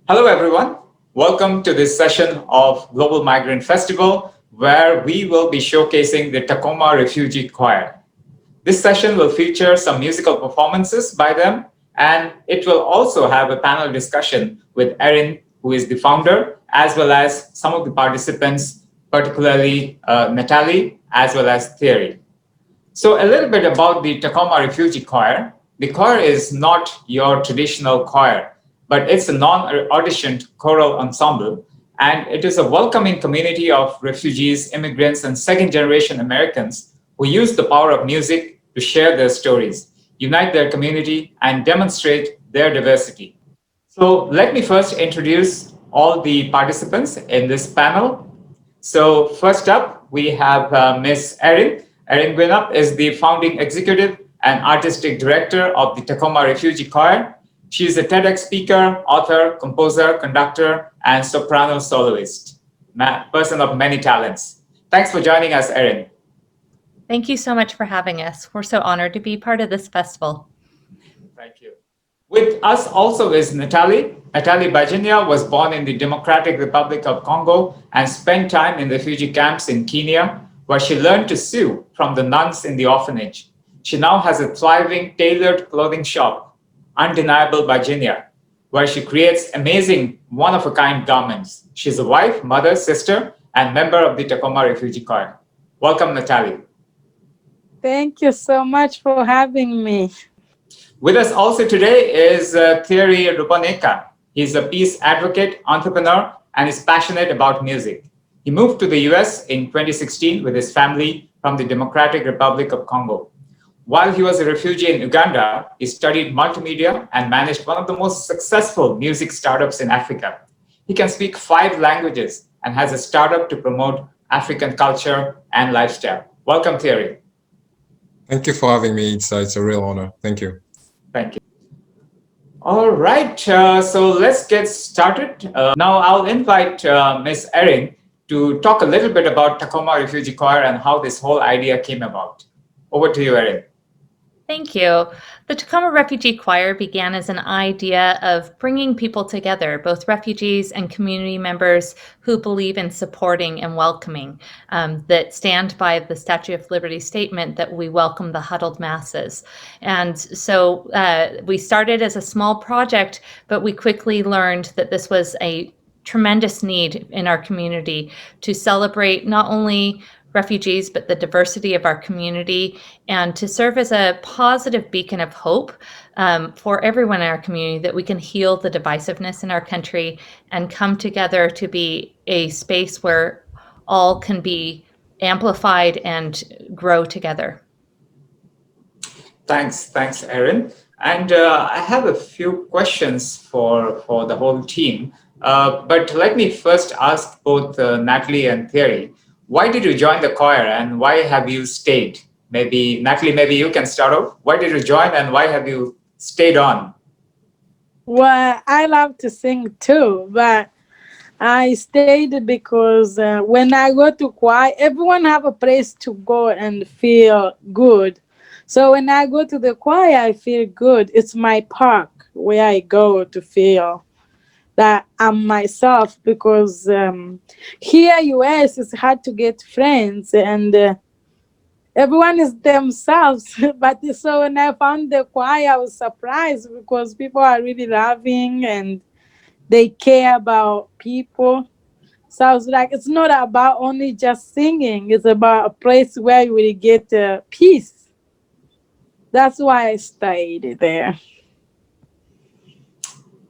Hello, everyone. Welcome to this session of Global Migrant Festival, where we will be showcasing the Tacoma Refugee Choir. This session will feature some musical performances by them, and it will also have a panel discussion with Erin, who is the founder, as well as some of the participants, particularly Nathalie, as well as Thierry. So a little bit about the Tacoma Refugee Choir. The choir is not your traditional choir, but it's a non-auditioned choral ensemble, and it is a welcoming community of refugees, immigrants, and second-generation Americans who use the power of music to share their stories, unite their community, and demonstrate their diversity. So let me first introduce all the participants in this panel. So first up, we have Ms. Erin. Erin Gwinnett is the founding executive and artistic director of the Tacoma Refugee Choir. She is a TEDx speaker, author, composer, conductor, and soprano soloist, person of many talents. Thanks for joining us, Erin. Thank you so much for having us. We're so honored to be part of this festival. Thank you. With us also is Nathalie. Nathalie Bajinya was born in the Democratic Republic of Congo and spent time in refugee camps in Kenya, where she learned to sew from the nuns in the orphanage. She now has a thriving tailored clothing shop, Undeniable Bajinya, where she creates amazing one-of-a-kind garments. She's a wife, mother, sister, and member of the Tacoma Refugee Choir. Welcome, Nathalie. Thank you so much for having me. With us also today is Thierry Rupaneka. He's a peace advocate, entrepreneur, and is passionate about music. He moved to the US in 2016 with his family from the Democratic Republic of Congo. While he was a refugee in Uganda, he studied multimedia and managed one of the most successful music startups in Africa. He can speak 5 languages and has a startup to promote African culture and lifestyle. Welcome, Thierry. Thank you for having me. It's a real honor. Thank you. Thank you. All right, so let's get started. Now I'll invite Ms. Erin to talk a little bit about Tacoma Refugee Choir and how this whole idea came about. Over to you, Erin. Thank you. The Tacoma Refugee Choir began as an idea of bringing people together, both refugees and community members who believe in supporting and welcoming, that stand by the Statue of Liberty statement that we welcome the huddled masses. And so we started as a small project, but we quickly learned that this was a tremendous need in our community to celebrate not only refugees, but the diversity of our community, and to serve as a positive beacon of hope for everyone in our community, that we can heal the divisiveness in our country and come together to be a space where all can be amplified and grow together. Thanks, Erin. And I have a few questions for the whole team. But let me first ask both Nathalie and Thierry, why did you join the choir and why have you stayed? Maybe, Nathalie, maybe you can start off. Why did you join and why have you stayed on? Well, I love to sing too, but I stayed because when I go to choir, everyone have a place to go and feel good. So when I go to the choir, I feel good. It's my park where I go to feel that I'm myself, because here US it's hard to get friends and everyone is themselves. But so when I found the choir, I was surprised because people are really loving and they care about people. So I was like, it's not about only just singing. It's about a place where you really get peace. That's why I stayed there.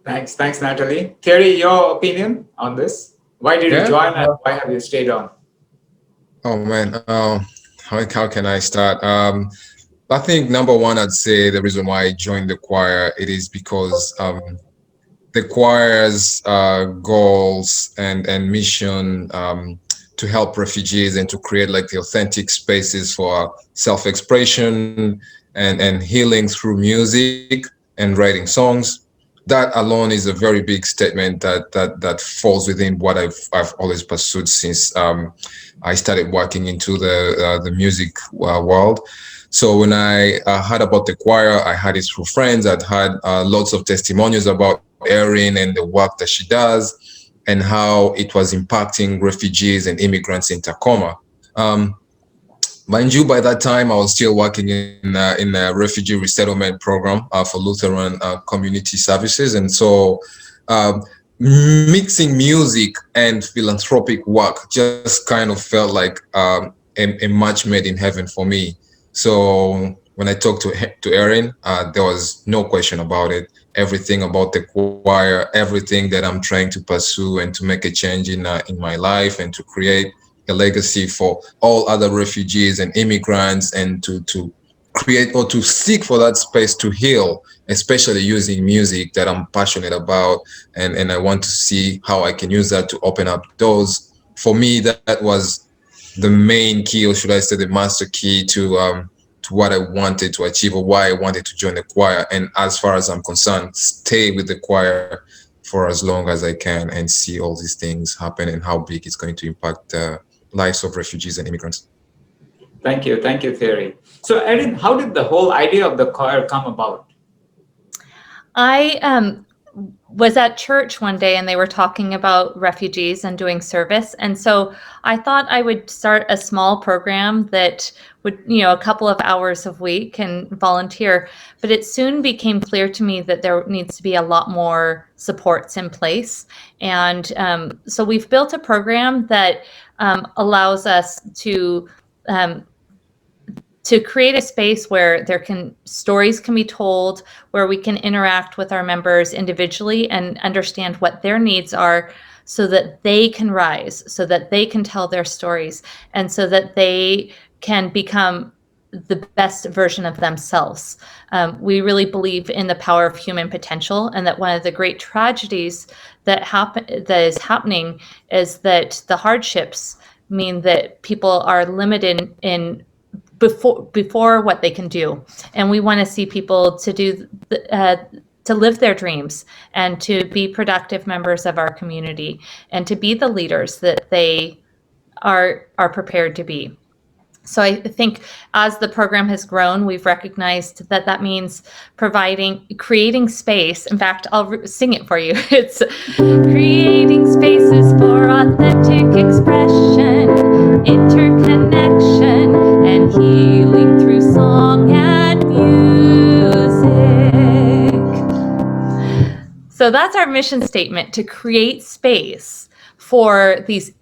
Thanks, Natalie. Thierry, your opinion on this? Why did you Yeah. join and why have you stayed on? Oh man. How can I start? I think number one, I'd say the reason why I joined the choir, it is because the choir's goals and mission to help refugees and to create like the authentic spaces for self-expression and healing through music and writing songs. That alone is a very big statement that falls within what I've always pursued since I started working into the music world. So when I heard about the choir, I had it through friends. I'd had lots of testimonials about Erin and the work that she does and how it was impacting refugees and immigrants in Tacoma. Mind you, by that time, I was still working in a refugee resettlement program for Lutheran community services. And so mixing music and philanthropic work just kind of felt like a match made in heaven for me. So when I talked to Erin, there was no question about it. Everything about the choir, everything that I'm trying to pursue and to make a change in my life and to create a legacy for all other refugees and immigrants and to create or to seek for that space to heal, especially using music that I'm passionate about. And I want to see how I can use that to open up doors. For me, that was the main key, or should I say the master key to what I wanted to achieve or why I wanted to join the choir. And as far as I'm concerned, stay with the choir for as long as I can and see all these things happen and how big it's going to impact the lives of refugees and immigrants. Thank you, Thierry. So, Erin, how did the whole idea of the choir come about? I was at church one day and they were talking about refugees and doing service. And so I thought I would start a small program that would, a couple of hours a week and volunteer. But it soon became clear to me that there needs to be a lot more supports in place. And so we've built a program that allows us to create a space where stories can be told, where we can interact with our members individually and understand what their needs are so that they can rise, so that they can tell their stories, and so that they can become the best version of themselves. We really believe in the power of human potential, and that one of the great tragedies that is happening is that the hardships mean that people are limited in before what they can do, and we want to see people to live their dreams and to be productive members of our community and to be the leaders that they are prepared to be. So I think as the program has grown, we've recognized that means creating space. In fact, I'll sing it for you. It's creating spaces for authentic expression, interconnection, and healing through song and music. So that's our mission statement, to create space for these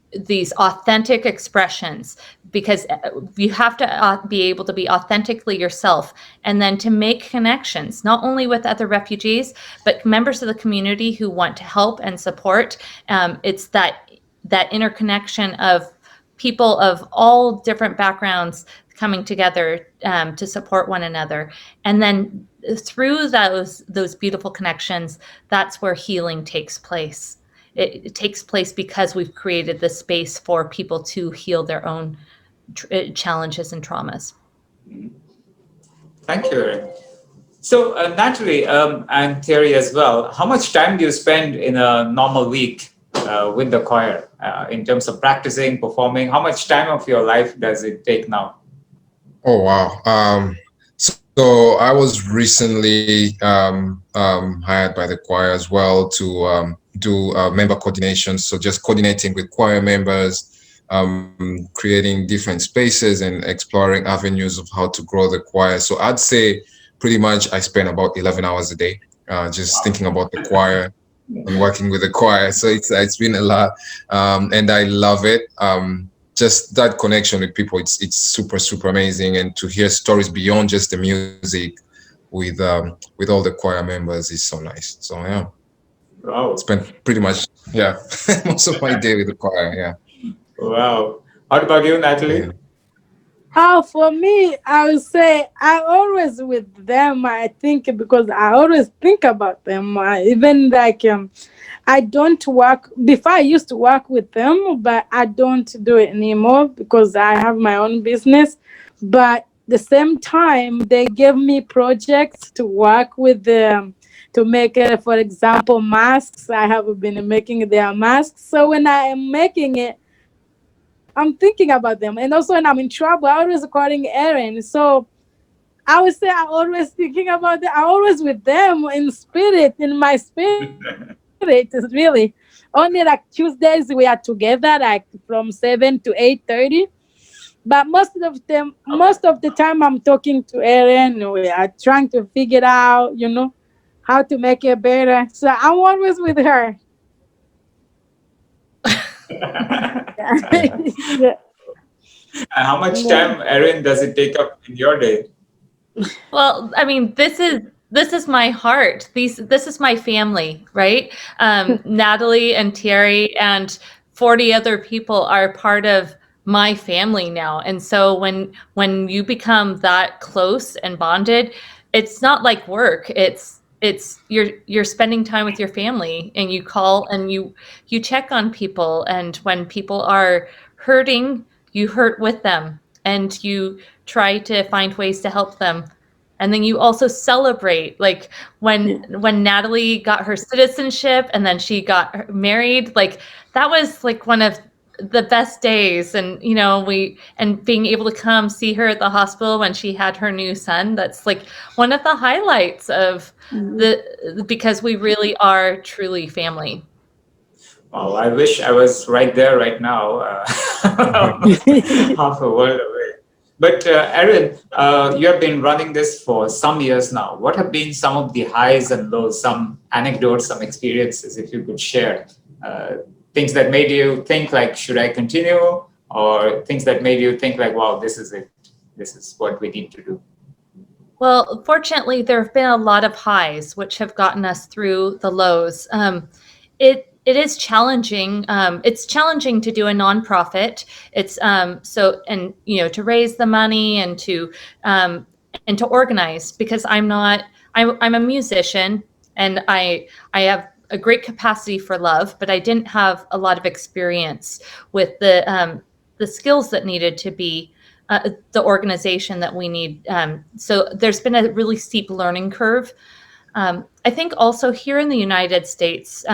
authentic expressions, because you have to be able to be authentically yourself, and then to make connections, not only with other refugees, but members of the community who want to help and support. It's that interconnection of people of all different backgrounds coming together to support one another. And then through those beautiful connections, that's where healing takes place. It takes place because we've created the space for people to heal their own challenges and traumas. Thank you, Erin. So, Natalie and Thierry as well, how much time do you spend in a normal week with the choir in terms of practicing, performing? How much time of your life does it take now? Oh, wow. So I was recently hired by the choir as well to do member coordination. So just coordinating with choir members, creating different spaces and exploring avenues of how to grow the choir. So I'd say pretty much I spend about 11 hours a day just thinking about the choir on working with the choir. So it's been a lot, and I love it. Just that connection with people, it's super amazing, and to hear stories beyond just the music with all the choir members is so nice. So yeah, Wow. spent pretty much most of my day with the choir. Yeah. Wow. How about you, Natalie? Yeah. For me, I would say I always with them. I think because I always think about them. Even like I don't work before. I used to work with them, but I don't do it anymore because I have my own business. But the same time, they give me projects to work with them to make, for example, masks. I have been making their masks. So when I am making it, I'm thinking about them. And also when I'm in trouble, I always calling Aaron. So I would say I always thinking about them. I always with them in spirit, in my spirit. It's really only like Tuesdays we are together, like from 7 to 8:30. But most of the time I'm talking to Erin. We are trying to figure out, how to make it better. So I'm always with her. And Yeah. how much Yeah. time, Erin, does it take up in your day? Well, I mean, this is my heart. This is my family, right? Natalie and Thierry and 40 other people are part of my family now. And so when you become that close and bonded, it's not like work. It's you're spending time with your family, and you call and you check on people, and when people are hurting, you hurt with them, and you try to find ways to help them. And then you also celebrate, like when Natalie got her citizenship and then she got married, like that was like one of the best days. And and being able to come see her at the hospital when she had her new son, that's like one of the highlights of because we really are truly family. Well, I wish I was right there right now, almost half a world away. But Erin, you have been running this for some years now. What have been some of the highs and lows, some anecdotes, some experiences, if you could share? Things that made you think like, should I continue? Or things that made you think like, wow, this is it. This is what we need to do. Well, fortunately, there have been a lot of highs which have gotten us through the lows. It is challenging. It's challenging to do a nonprofit. It's to raise the money and to organize, because I'm a musician, and I have a great capacity for love, but I didn't have a lot of experience with the skills that needed to be the organization that we need. So there's been a really steep learning curve. I think also here in the United States,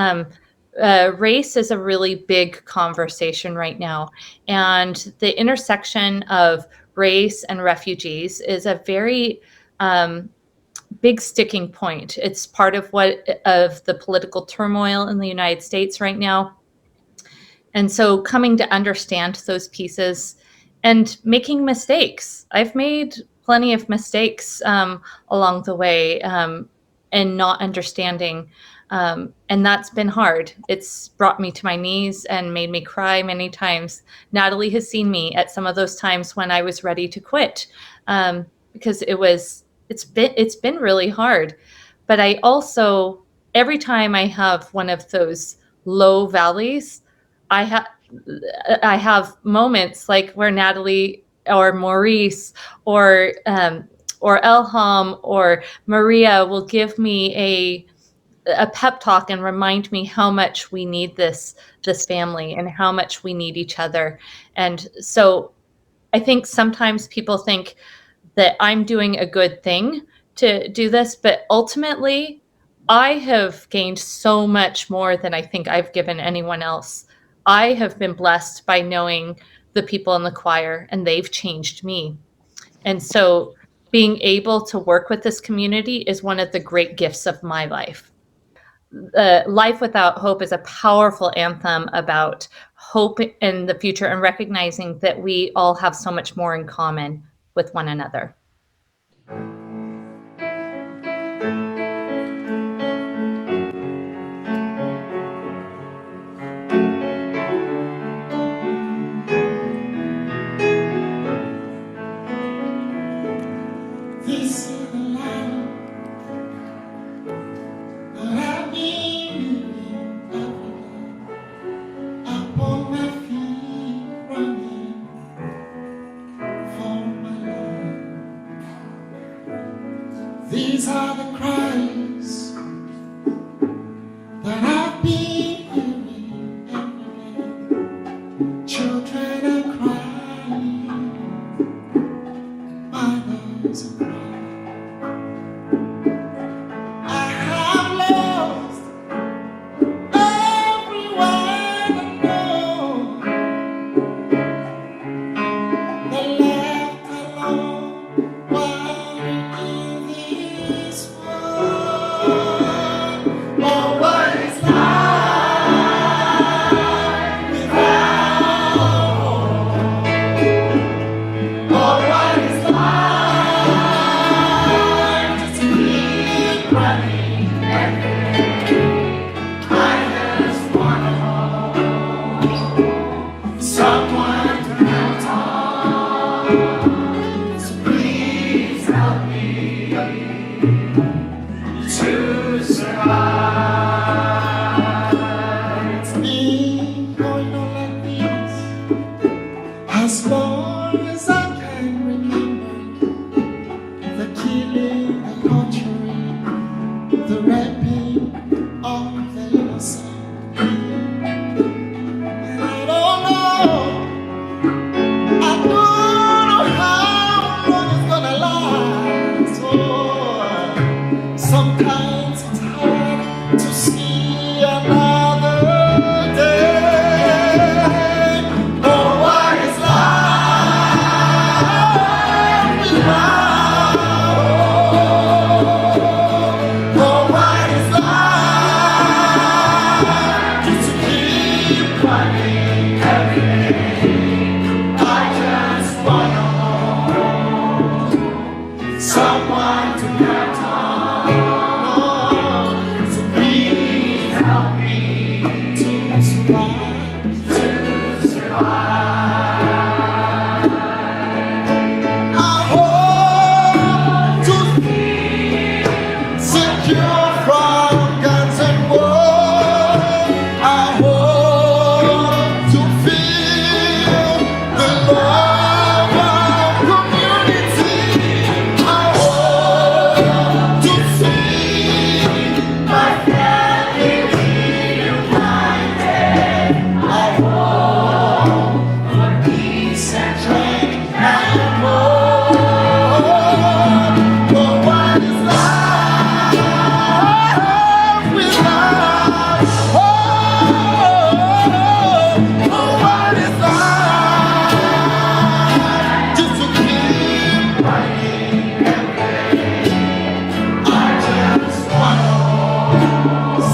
race is a really big conversation right now. And the intersection of race and refugees is a very big sticking point. It's part of the political turmoil in the United States right now. And so coming to understand those pieces and making mistakes. I've made plenty of mistakes along the way, and not understanding. And that's been hard. It's brought me to my knees and made me cry many times. Natalie has seen me at some of those times when I was ready to quit, because it's been really hard. But I also, every time I have one of those low valleys, I have I have moments like where Natalie or Maurice or Elham or Maria will give me a pep talk and remind me how much we need this family and how much we need each other. And so I think sometimes people think that I'm doing a good thing to do this, but ultimately I have gained so much more than I think I've given anyone else. I have been blessed by knowing the people in the choir, and they've changed me. And so being able to work with this community is one of the great gifts of my life. Life Without Hope is a powerful anthem about hope in the future and recognizing that we all have so much more in common with one another. the cries that I've been hearing every day. Children are crying, mothers are crying. I have lost everyone I know. They're left alone wandering in this world. Oh, what is life without hope? Oh, what is life just to keep running every day? I just wanna hold someone to count on. So please help me to survive. It's been going on like this as long as I can remember. The killing, the torturing, the raping of the innocent. And I don't know how long it's gonna last. Oh, sometimes it's hard to see another day. Oh, what is life without hope? Oh, what is life just to keep running every day? I just wanna hold someone to count on. So please help me to survive, to survive. I hope to be secure from guns and war. I hope to feel the love of community. I hope to see my family reunited. I hope for peace and change and more. But what is life without hope? Oh, what is life just to keep running every day? I just want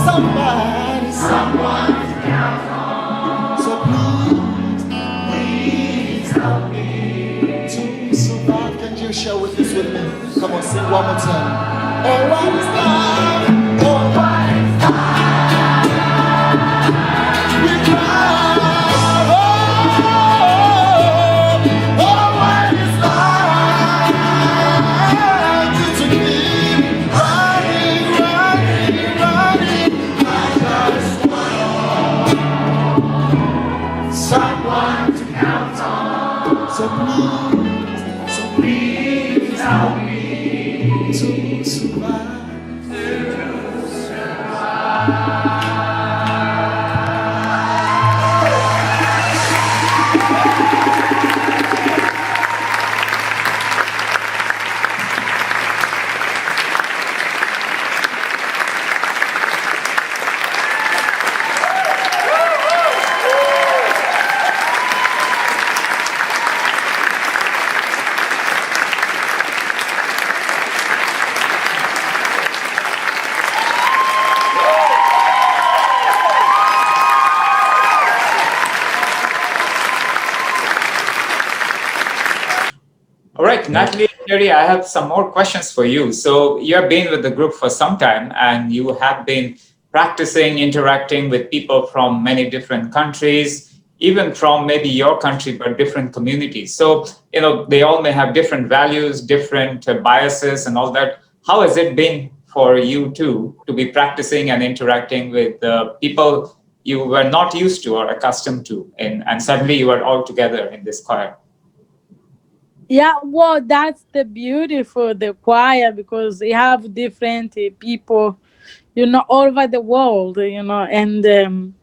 somebody, someone to count on. So please help me to survive. Can you share with this with me? Come on, sing one more time. Oh, what is life? Oh, what is life without hope? Oh, what is life just to keep running, running, running? I just want someone to count on. So please help me to survive. All right, Natalie and Jerry, I have some more questions for you. So you have been with the group for some time and you have been practicing, interacting with people from many different countries, even from maybe your country, but different communities. So, they all may have different values, different biases and all that. How has it been for you two to be practicing and interacting with people you were not used to or accustomed to, and suddenly you are all together in this choir? Yeah, well, that's the beautiful the choir because they have different people, all over the world, and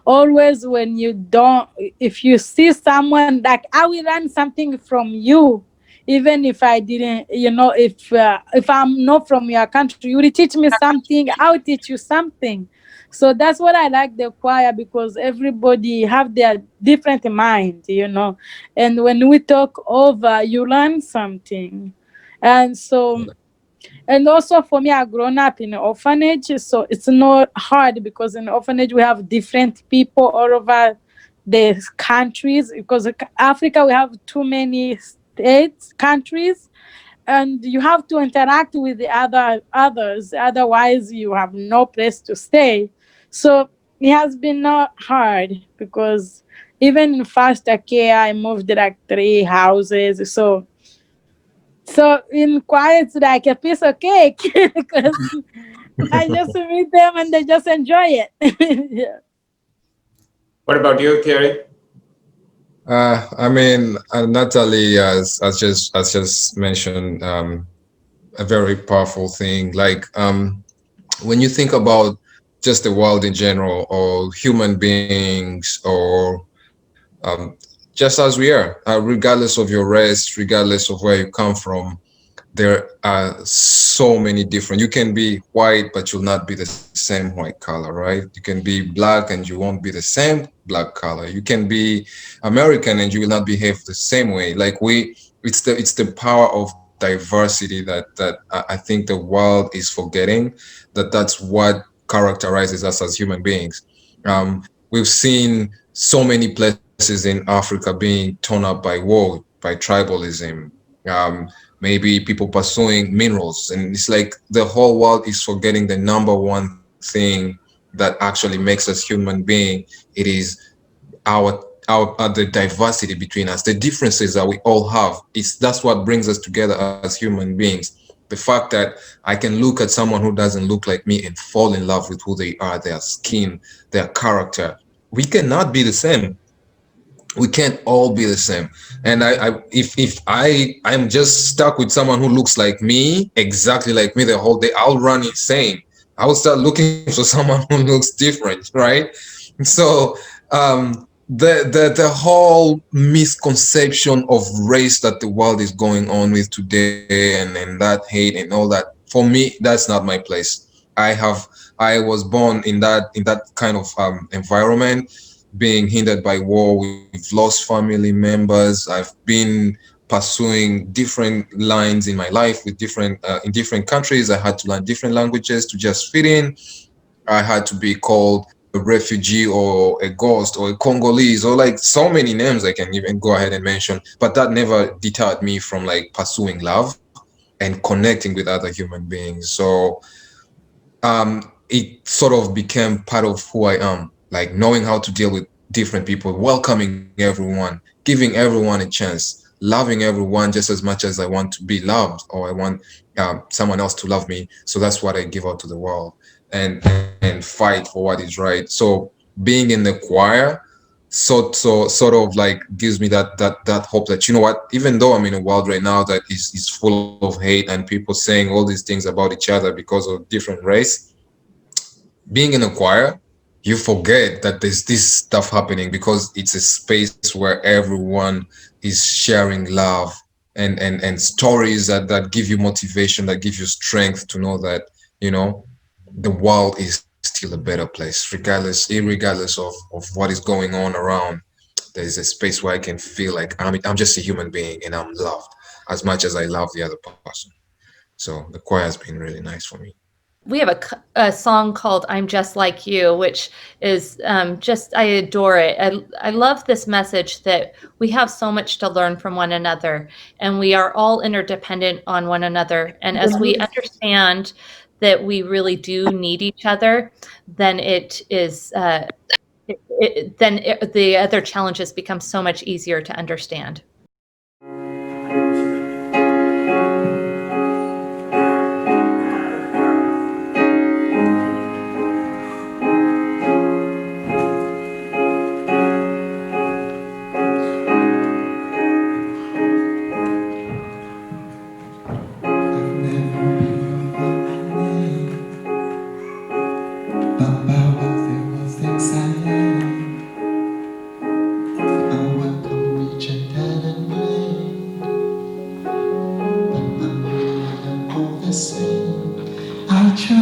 always when you don't, if you see someone like I will learn something from you, even if I didn't, if I'm not from your country, you will teach me something, I'll teach you something. So that's what I like the choir because everybody have their different mind, and when we talk over, you learn something. And so, and also for me, I grown up in an orphanage, so it's not hard because in orphanage we have different people all over the countries. Because Africa we have too many states, countries, and you have to interact with the others. Otherwise, you have no place to stay. So it has been not hard because even in foster care, I moved like 3 houses. So in quiet, it's like a piece of cake because I just meet them and they just enjoy it. Yeah. What about you, Thierry? I mean, Natalie has just mentioned a very powerful thing. Like when you think about just the world in general, or human beings, or just as we are, regardless of your race, regardless of where you come from, there are so many different. You can be white, but you'll not be the same white color, right? You can be black and you won't be the same black color. You can be American and you will not behave the same way. Like it's the power of diversity that I think the world is forgetting, that's what characterizes us as human beings. We've seen so many places in Africa being torn up by war, by tribalism, maybe people pursuing minerals, and it's like the whole world is forgetting the number one thing that actually makes us human being. It is our the diversity between us, the differences that we all have. That's what brings us together as human beings. The fact that I can look at someone who doesn't look like me and fall in love with who they are, their skin, their character. We cannot be the same. We can't all be the same. And if I'm just stuck with someone who looks like me, exactly like me, the whole day, I'll run insane. I will start looking for someone who looks different, right? So the whole misconception of race that the world is going on with today, and that hate and all that, for me, that's not my place. I was born in that kind of environment, being hindered by war. We've lost family members. I've been pursuing different lines in my life with in different countries. I had to learn different languages to just fit in. I had to be called a refugee or a ghost or a Congolese, or like so many names I can even go ahead and mention. But that never deterred me from like pursuing love and connecting with other human beings. So it sort of became part of who I am, like knowing how to deal with different people, welcoming everyone, giving everyone a chance, loving everyone just as much as I want to be loved, or I want someone else to love me. So that's what I give out to the world, and fight for what is right. So being in the choir, sort of like gives me that hope that, you know what, even though I'm in a world right now that is full of hate and people saying all these things about each other because of different race, being in a choir, you forget that there's this stuff happening because it's a space where everyone is sharing love and stories that give you motivation, that give you strength to know that, the world is still a better place, irregardless of what is going on around. There's a space where I can feel like I'm just a human being and I'm loved as much as I love the other person. So the choir has been really nice for me. We have a song called "I'm Just Like You," which is just, I adore it. I love this message that we have so much to learn from one another, and we are all interdependent on one another. And as we understand that we really do need each other, then the other challenges become so much easier to understand.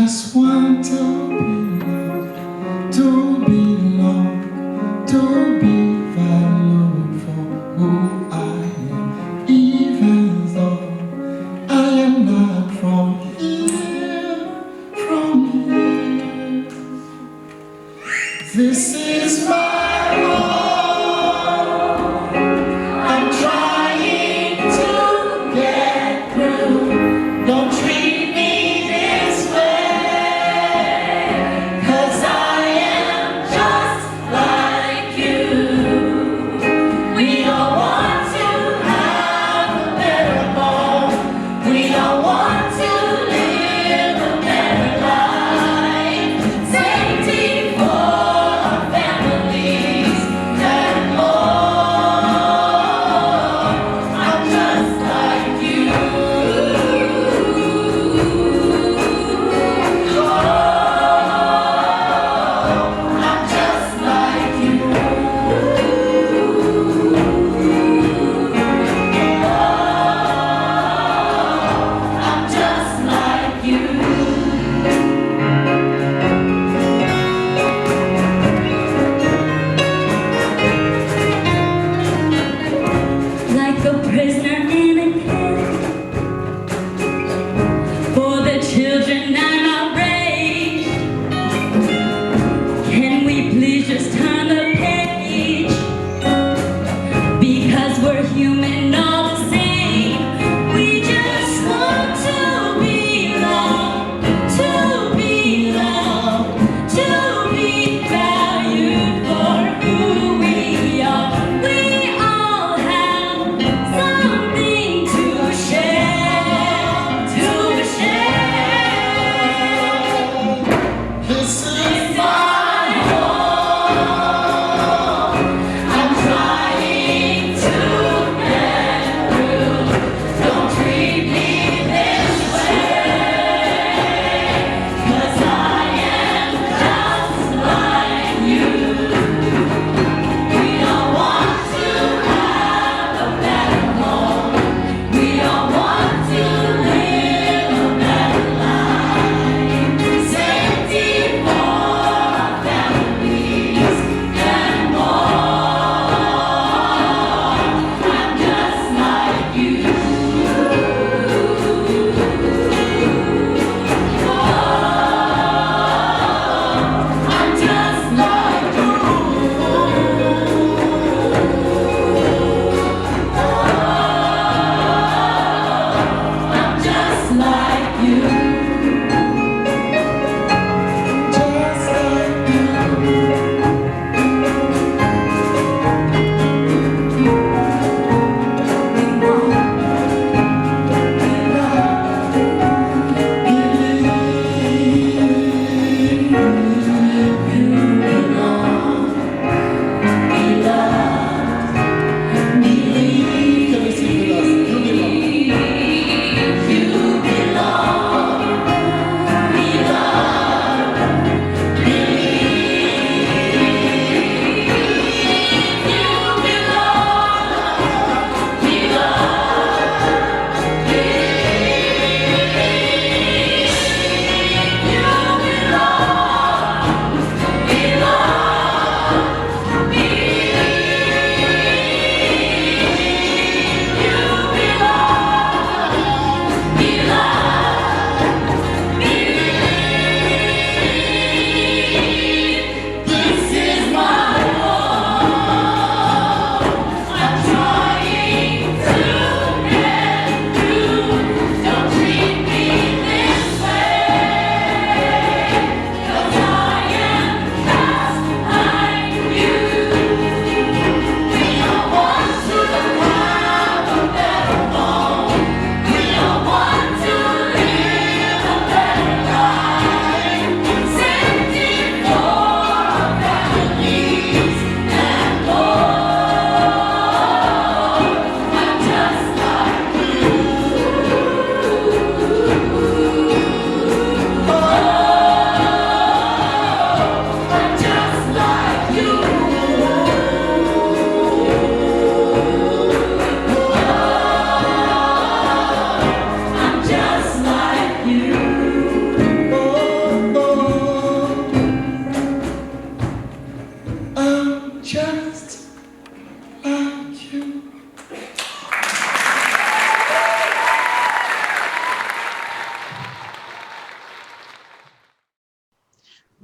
just want to be loved, to be loved, to be valued for who I am, even though I am not from here, from here. This is my home. I'm trying to get through. Don't treat me this way, 'cause I am just like you. We don't want to have a better home. We don't want to live a better life. Safety for our families.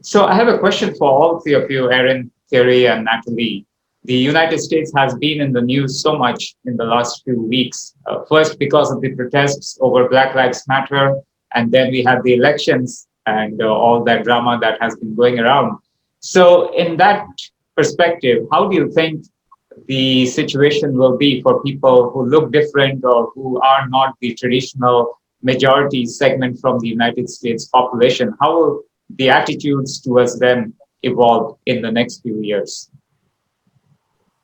So I have a question for all three of you, Erin, Thierry, and Natalie. The United States has been in the news so much in the last few weeks. First, because of the protests over Black Lives Matter, and then we had the elections and all that drama that has been going around. So, in that perspective, how do you think the situation will be for people who look different or who are not the traditional majority segment from the United States population? How will the attitudes towards them evolve in the next few years?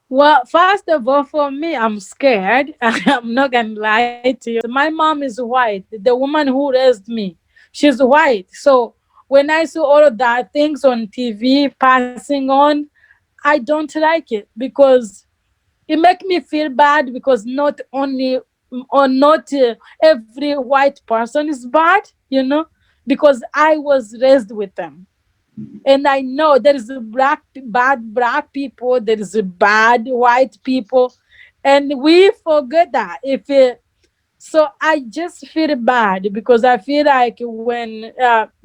Well, first of all, for me, I'm scared. I'm not gonna lie to you. My mom is white. The woman who raised me, she's white. So when I see all of that things on TV passing on, I don't like it because it makes me feel bad because not only or not every white person is bad, because I was raised with them. And I know there is a bad black people, there is a bad white people, and we forget that. If it, so I just feel bad because I feel like when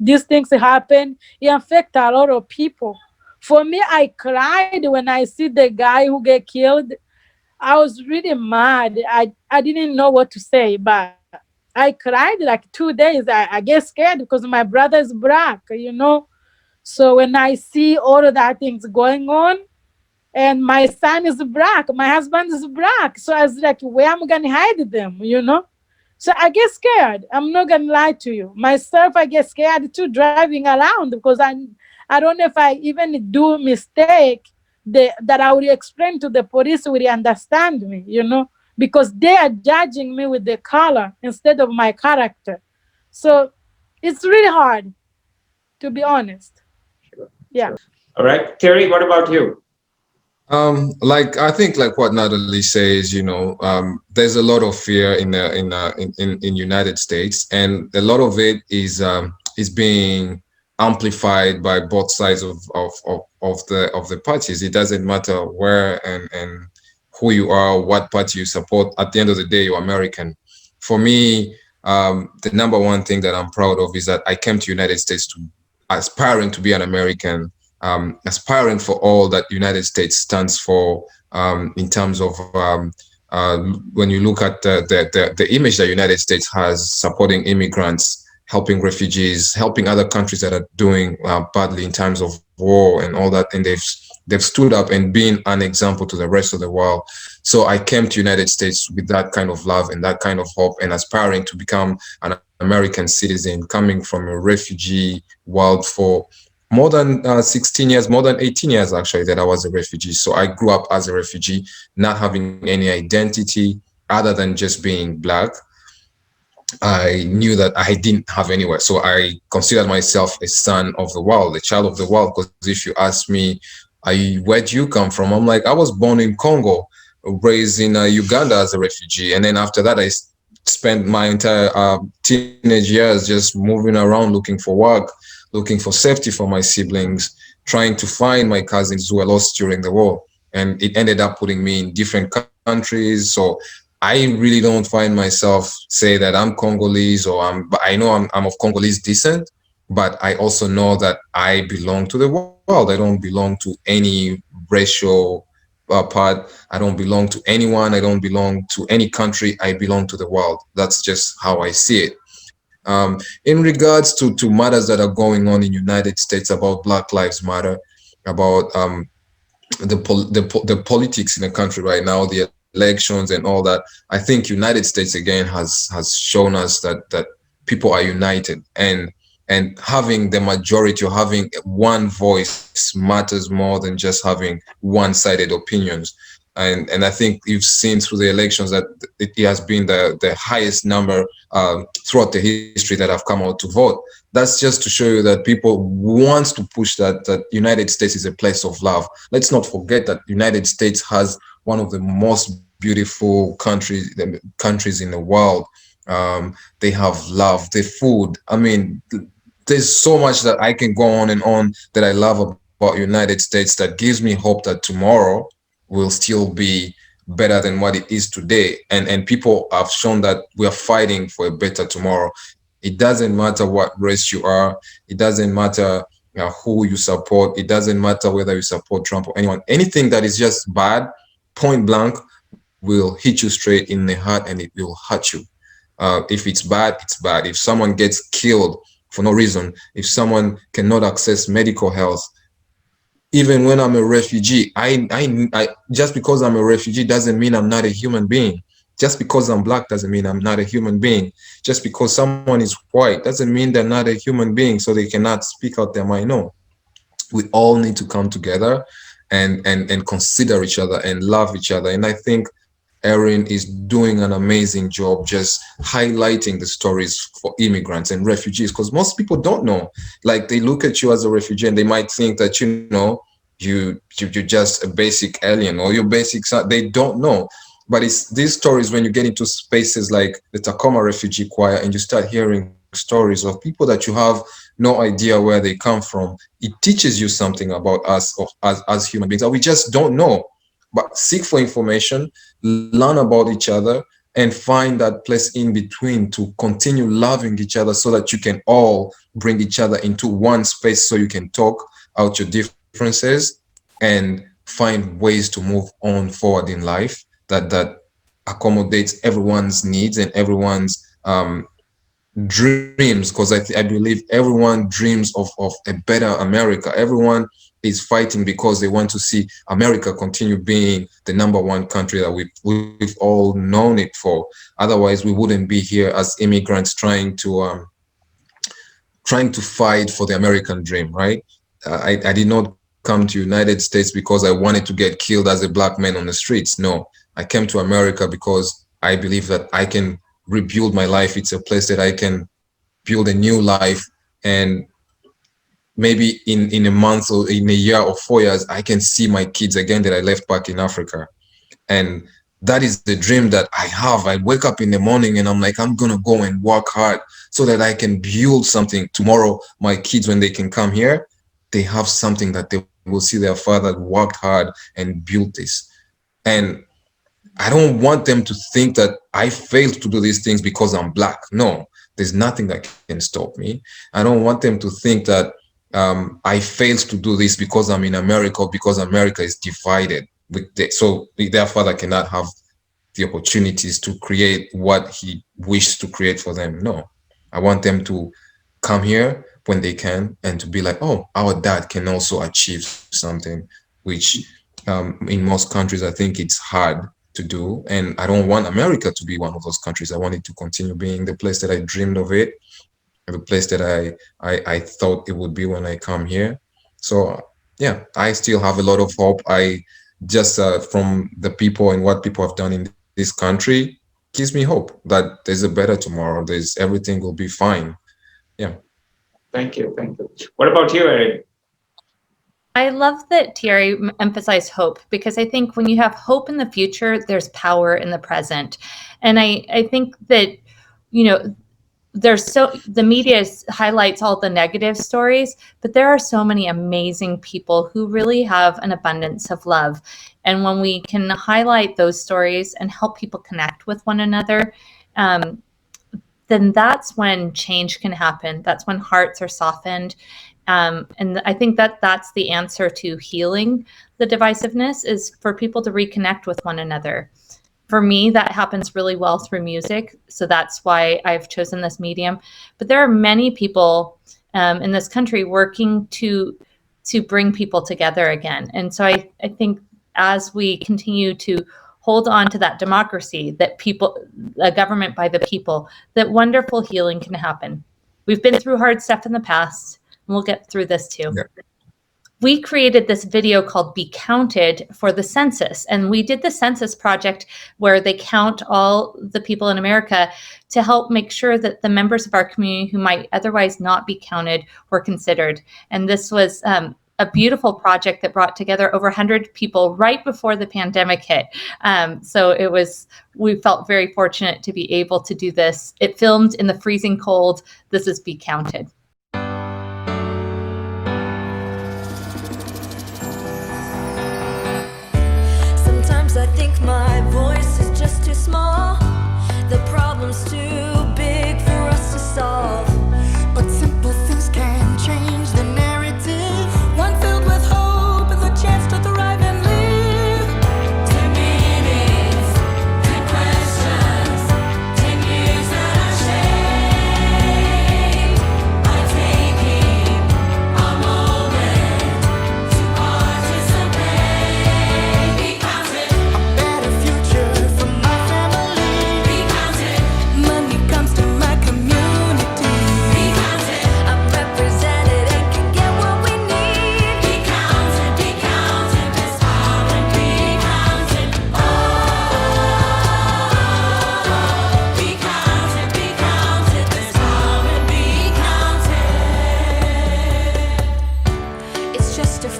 these things happen, it affect a lot of people. For me, I cried when I see the guy who get killed. I was really mad. I didn't know what to say, but I cried like 2 days. I get scared because my brother is black. So when I see all of that things going on, and my son is black, my husband is black, so I was like, where am I gonna hide them? So I get scared. I'm not gonna lie to you. Myself, I get scared too driving around because I don't know if I even do mistake that I will explain to the police will understand me, because they are judging me with the color instead of my character. So it's really hard, to be honest. Sure, Yeah. sure. All right, Terry, what about you? Like I think like what Natalie says, there's a lot of fear in United States, and a lot of it is being amplified by both sides of the parties. It doesn't matter where and who you are, what party you support. At the end of the day, you're American. For me, the number one thing that I'm proud of is that I came to United States to aspiring to be an American, aspiring for all that United States stands for, in terms of when you look at the image that United States has, supporting immigrants, helping refugees, helping other countries that are doing badly in times of war and all that, and they've stood up and been an example to the rest of the world. So I came to United States with that kind of love and that kind of hope, and aspiring to become an American citizen, coming from a refugee world for more than 16 years, more than 18 years actually, that I was a refugee. So I grew up as a refugee, not having any identity other than just being black. I knew that I didn't have anywhere. So I considered myself a son of the world, a child of the world. Because if you ask me, where do you come from? I'm like, I was born in Congo, raised in Uganda as a refugee. And then after that, I spent my entire teenage years just moving around looking for work, looking for safety for my siblings, trying to find my cousins who were lost during the war. And it ended up putting me in different countries. So I really don't find myself say that I'm Congolese but I know I'm of Congolese descent, but I also know that I belong to the world. I don't belong to any racial part. I don't belong to anyone. I don't belong to any country. I belong to the world. That's just how I see it. In regards to matters that are going on in United States about Black Lives Matter, about the politics in the country right now, the elections and all that, I think United States again has shown us that people are united, and having the majority or having one voice matters more than just having one-sided opinions. And I think you've seen through the elections that it has been the highest number throughout the history that have come out to vote. That's just to show you that people want to push that United States is a place of love. Let's not forget that United States has one of the most beautiful countries in the world. They have love, the food. I mean, there's so much that I can go on and on that I love about United States that gives me hope that tomorrow will still be better than what it is today. And people have shown that we are fighting for a better tomorrow. It doesn't matter what race you are. It doesn't matter who you support. It doesn't matter whether you support Trump or anyone. Anything that is just bad, point blank, will hit you straight in the heart and it will hurt you. If it's bad, it's bad. If someone gets killed for no reason, if someone cannot access medical health, even when I'm a refugee, I just because I'm a refugee doesn't mean I'm not a human being. Just because I'm black doesn't mean I'm not a human being. Just because someone is white doesn't mean they're not a human being, so they cannot speak out their mind. No, we all need to come together and consider each other and love each other. And I think Erin is doing an amazing job just highlighting the stories for immigrants and refugees, because most people don't know. Like, they look at you as a refugee and they might think that, you're just a basic alien or you're basic. They don't know. But it's these stories, when you get into spaces like the Tacoma Refugee Choir and you start hearing stories of people that you have no idea where they come from, it teaches you something about us as human beings that we just don't know. But seek for information, learn about each other, and find that place in between to continue loving each other so that you can all bring each other into one space so you can talk out your differences and find ways to move on forward in life that accommodates everyone's needs and everyone's dreams, because I believe everyone dreams of a better America. Everyone is fighting because they want to see America continue being the #1 country that we've all known it for. Otherwise, we wouldn't be here as immigrants trying to fight for the American dream, right? I did not come to United States because I wanted to get killed as a black man on the streets. No, I came to America because I believe that I can rebuild my life. It's a place that I can build a new life, and maybe in a month or in a year or 4 years, I can see my kids again that I left back in Africa. And that is the dream that I have. I wake up in the morning and I'm like, I'm gonna go and work hard so that I can build something. Tomorrow, my kids, when they can come here, they have something that they will see their father worked hard and built this. And I don't want them to think that I failed to do these things because I'm black. No, there's nothing that can stop me. I don't want them to think that I failed to do this because I'm in America, because America is divided. So their father cannot have the opportunities to create what he wished to create for them. No, I want them to come here when they can and to be like, oh, our dad can also achieve something, which in most countries, I think it's hard to do. And I don't want America to be one of those countries. I want it to continue being the place that I dreamed of it, the place that I thought it would be when I come here. So yeah, I still have a lot of hope. I just from the people and what people have done in this country gives me hope that there's a better tomorrow. Everything will be fine. Yeah. Thank you. What about you, Erin? I love that Thierry emphasized hope, because I think when you have hope in the future, there's power in the present. And I think that, the media highlights all the negative stories, but there are so many amazing people who really have an abundance of love. And when we can highlight those stories and help people connect with one another, then that's when change can happen. That's when hearts are softened. And I think that's the answer to healing the divisiveness, is for people to reconnect with one another. For me, that happens really well through music. So that's why I've chosen this medium. But there are many people in this country working to bring people together again. And so I think as we continue to hold on to that democracy, that a government by the people, that wonderful healing can happen. We've been through hard stuff in the past, and we'll get through this too. Yeah. We created this video called Be Counted for the census. And we did the census project where they count all the people in America to help make sure that the members of our community who might otherwise not be counted were considered. And this was a beautiful project that brought together over 100 people right before the pandemic hit. So we felt very fortunate to be able to do this. It filmed in the freezing cold. This is Be Counted. I think my voice is just too small. The problem's too big for us to solve. But simple things can change the narrative.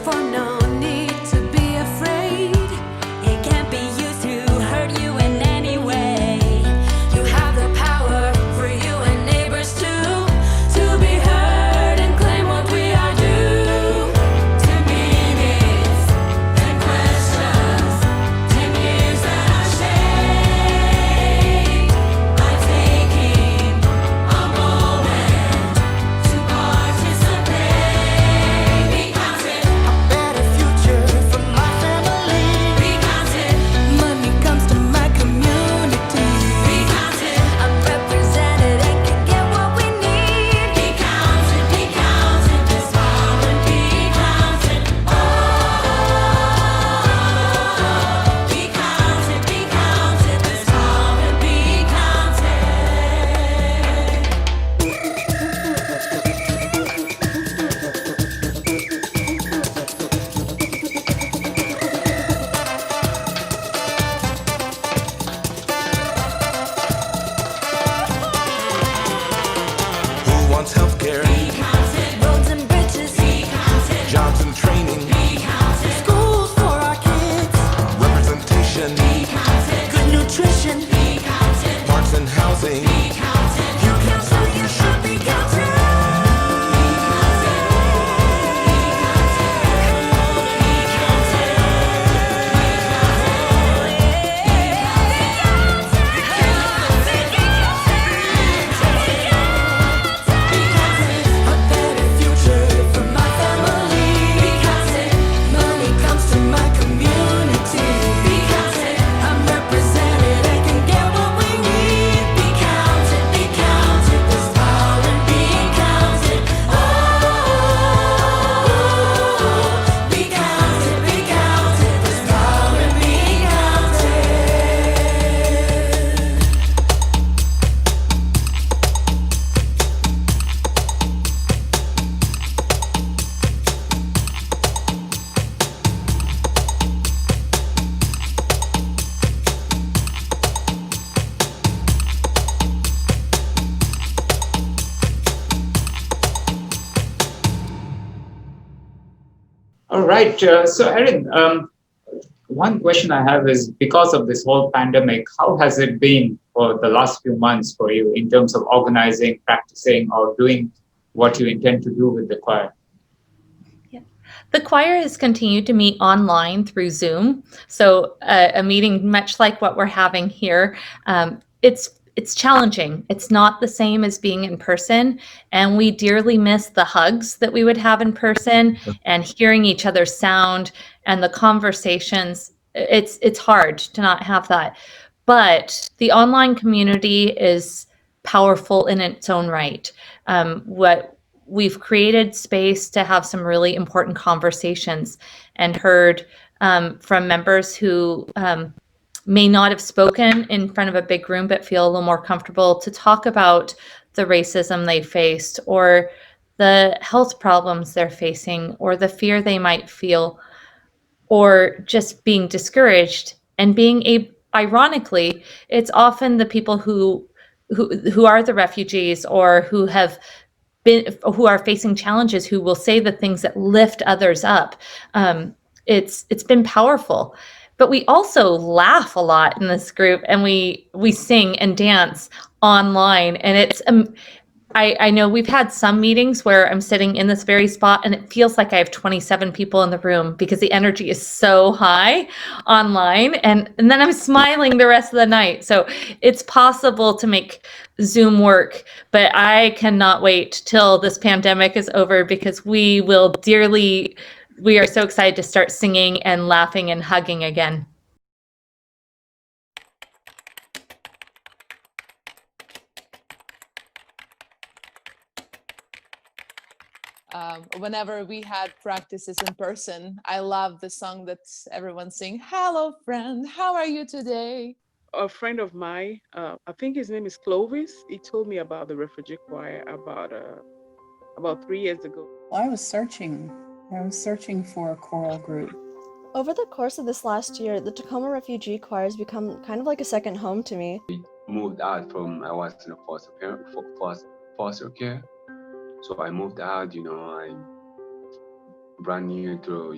therefore no need to be afraid. It can't be used to hurt you in any way. You have the power for you and neighbors to be heard and claim what we are due. To meanings and questions, 10 years that are shaped by taking a moment to participate. Be counted, A better future for my family. be counted, Money comes to my community. be counted. I'm represented and can get what we need. Be counted, this small and be counted. Oh, be counted, this small and be counted. Who wants healthcare, Roads and bridges, be counted, jobs and training, Schools for our kids. representation, Good nutrition. parks and housing? You count, so you should be counted. A better future for my family. Money comes to my community. I'm represented and can get what we need. Be counted, this small and be counted. Oh, be counted, this small and be counted. All right. So, Erin, one question I have is because of this whole pandemic, how has it been for the last few months for you in terms of organizing, practicing, or doing what you intend to do with the choir? The choir has continued to meet online through Zoom. So a meeting much like what we're having here. It's challenging. It's not the same as being in person, and we dearly miss the hugs that we would have in person and hearing each other's sound and the conversations. It's hard to not have that. But the online community is powerful in its own right. What we've created space to have some really important conversations and heard from members who may not have spoken in front of a big room but feel a little more comfortable to talk about the racism they faced or the health problems they're facing or the fear they might feel or just being discouraged and being ironically, it's often the people who are the refugees or who are facing challenges who will say the things that lift others up. It's been powerful, but we also laugh a lot in this group, and we sing and dance online, and it's I know we've had some meetings where I'm sitting in this very spot and it feels like I have 27 people in the room because the energy is so high online, and then I'm smiling the rest of the night. So it's possible to make Zoom work, but I cannot wait till this pandemic is over because we are so excited to start singing and laughing and hugging again. Whenever we had practices in person, I love the song that everyone sing. Hello, friend. How are you today? A friend of mine, I think his name is Clovis. He told me about the refugee choir about 3 years ago. I was searching for a choral group. Over the course of this last year, the Tacoma Refugee Choir has become kind of like a second home to me. Moved out from, I was in a foster care. So I moved out, I brand new to,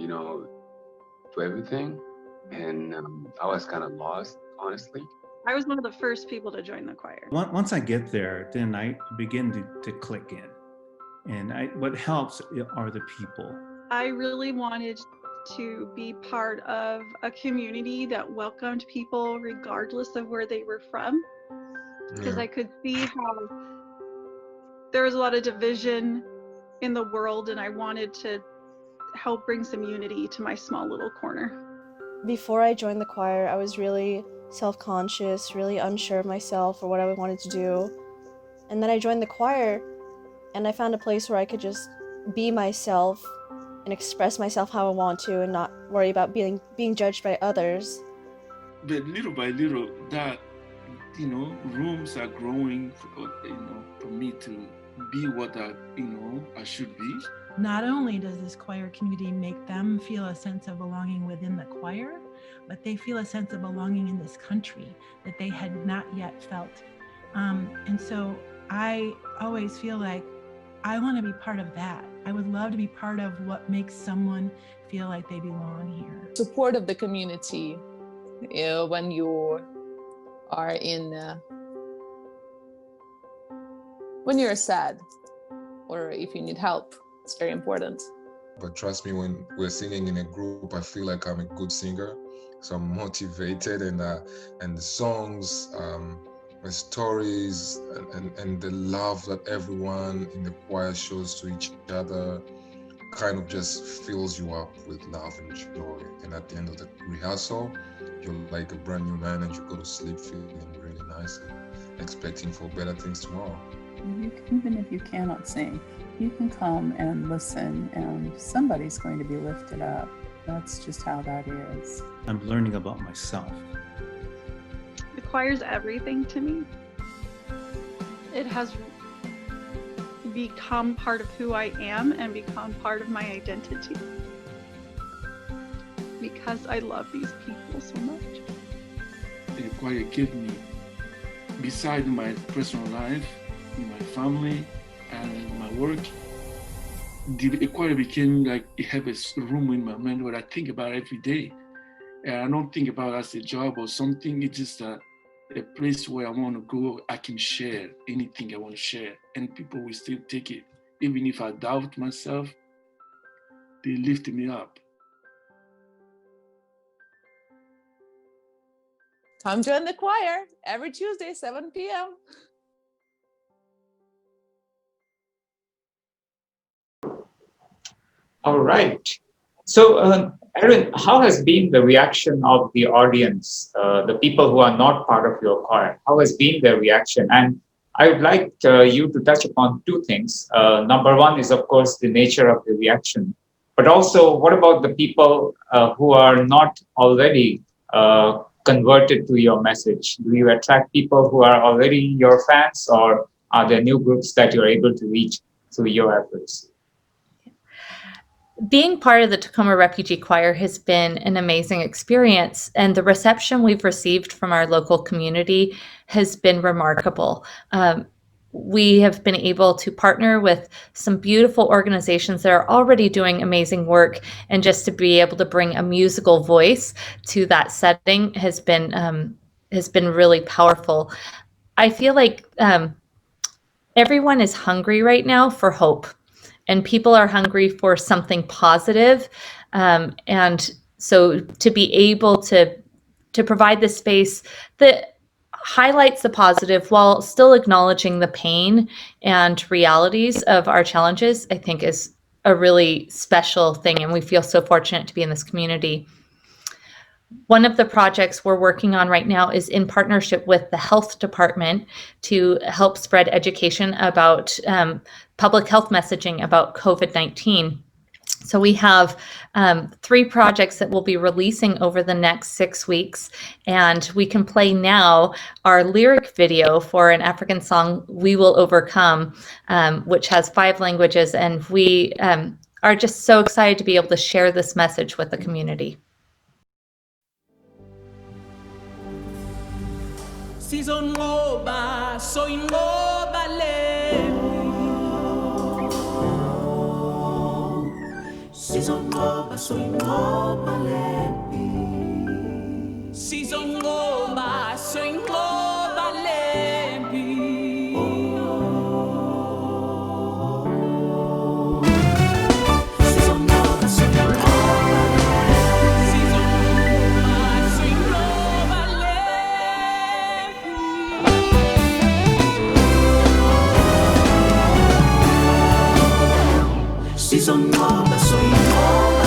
to everything. And I was kind of lost, honestly. I was one of the first people to join the choir. Once I get there, then I begin to click in. And what helps are the people. I really wanted to be part of a community that welcomed people regardless of where they were from. Because I could see how there was a lot of division in the world, and I wanted to help bring some unity to my small little corner. Before I joined the choir, I was really self-conscious, really unsure of myself or what I wanted to do. And then I joined the choir, and I found a place where I could just be myself and express myself how I want to and not worry about being judged by others. But little by little, that, rooms are growing, for me to be what I should be. Not only does this choir community make them feel a sense of belonging within the choir, but they feel a sense of belonging in this country that they had not yet felt. And so I always feel like I want to be part of that. I would love to be part of what makes someone feel like they belong here. Support of the community, when you are when you're sad or if you need help, it's very important. But trust me, when we're singing in a group, I feel like I'm a good singer. So I'm motivated, and the songs, the stories, and the love that everyone in the choir shows to each other kind of just fills you up with love and joy. And at the end of the rehearsal, you're like a brand new man, and you go to sleep feeling really nice and expecting for better things tomorrow. Even if you cannot sing, you can come and listen, and somebody's going to be lifted up. That's just how that is. I'm learning about myself. The choir's everything to me. It has become part of who I am and become part of my identity. Because I love these people so much. The choir gave me, beside my personal life, in my family, and my work, the choir became like it had a room in my mind where I think about every day. And I don't think about it as a job or something. It's just a place where I want to go. I can share anything I want to share, and people will still take it. Even if I doubt myself, they lift me up. Come join the choir every Tuesday, 7 p.m. All right. So, Erin, how has been the reaction of the audience, the people who are not part of your choir? How has been their reaction? And I would like you to touch upon two things. Number one is, of course, the nature of the reaction. But also, what about the people who are not already converted to your message? Do you attract people who are already your fans, or are there new groups that you're able to reach through your efforts? Being part of the Tacoma Refugee Choir has been an amazing experience, and the reception we've received from our local community has been remarkable. We have been able to partner with some beautiful organizations that are already doing amazing work, and just to be able to bring a musical voice to that setting has been really powerful. I feel like everyone is hungry right now for hope. And people are hungry for something positive. And so to be able to provide the space that highlights the positive while still acknowledging the pain and realities of our challenges, I think is a really special thing. And we feel so fortunate to be in this community. One of the projects we're working on right now is in partnership with the health department to help spread education about public health messaging about COVID-19. So we have 3 projects that we'll be releasing over the next 6 weeks, and we can play now our lyric video for an African song, We Will Overcome, which has 5 languages, and we are just so excited to be able to share this message with the community. Sizongoba soingoba le Sizongoba soingoba lepi. Sizongoba soingoba lepi. Sizongoba soingoba lepi. Sizongoba soingoba lepi. Sizongoba soingoba